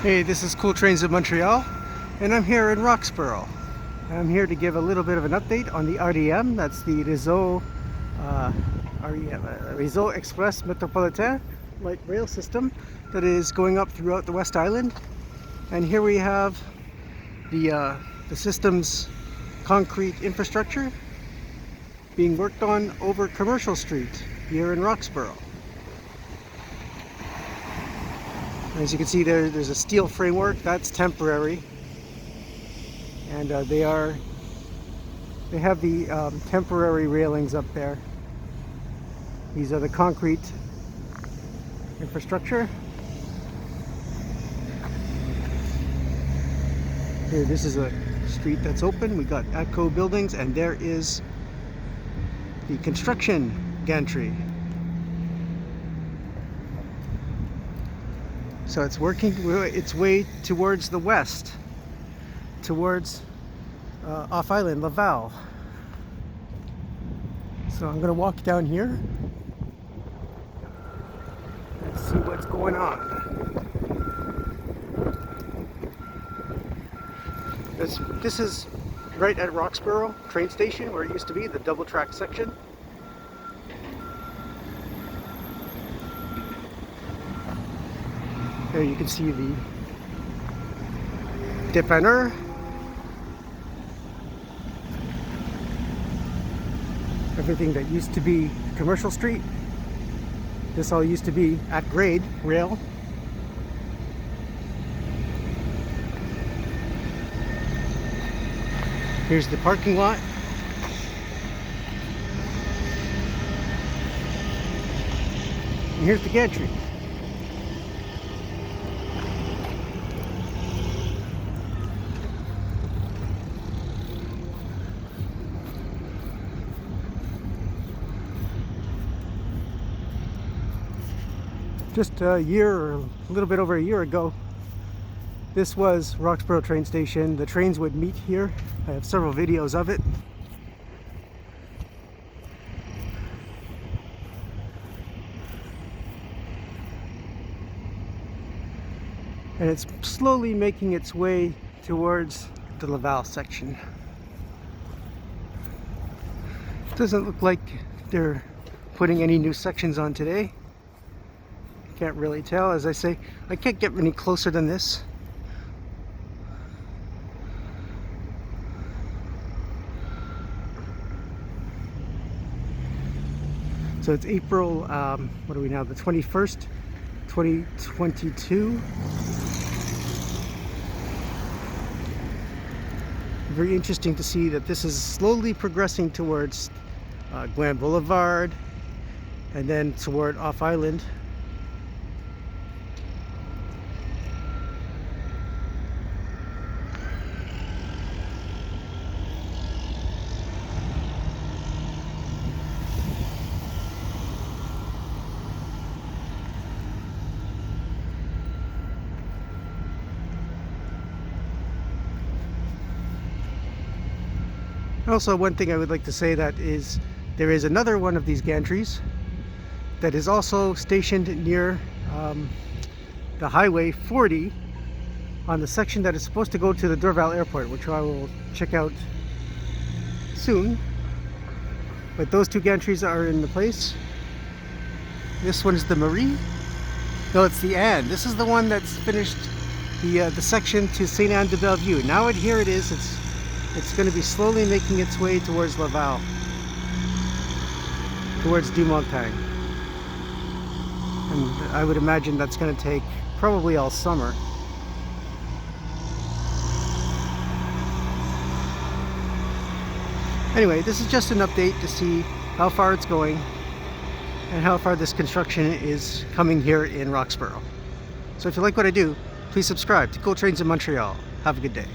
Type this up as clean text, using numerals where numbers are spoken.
Hey, this is Cool Trains of Montreal, and I'm here in Roxboro. I'm here to give a little bit of an update on the REM, that's the Réseau Express Métropolitain light rail system that is going up throughout the West Island. And here we have the system's concrete infrastructure being worked on over Commercial Street here in Roxboro. As you can see there's a steel framework that's temporary, and they have the temporary railings up there. These are the concrete infrastructure. Here, this is a street that's open. We got ATCO buildings, and there is the construction gantry. So it's working its way towards the west, towards off island Laval. So I'm going to walk down here and see what's going on. This is right at Roxboro train station, where it used to be the double track section. There you can see the dépanneur. Everything that used to be Commercial Street. This all used to be at grade rail. Here's the parking lot. And here's the gantry. Just a year, or a little bit over a year ago, this was Roxboro train station. The trains would meet here. I have several videos of it. And it's slowly making its way towards the Laval section. Doesn't look like they're putting any new sections on today. Can't really tell. As I say, I can't get any closer than this. So it's April, what are we now, the 21st, 2022. Very interesting to see that this is slowly progressing towards Glen Boulevard and then toward Off Island. Also, one thing I would like to say that is there is another one of these gantries that is also stationed near the Highway 40 on the section that is supposed to go to the Dorval Airport, which I will check out soon. But those two gantries are in the place. This one is the Marie. No, it's the Anne. This is the one that's finished the section to St Anne De Bellevue. Now here it is. It's going to be slowly making its way towards Laval, towards Dumontagne. And I would imagine that's going to take probably all summer. Anyway, this is just an update to see how far it's going and how far this construction is coming here in Roxboro. So if you like what I do, please subscribe to Cool Trains in Montreal. Have a good day.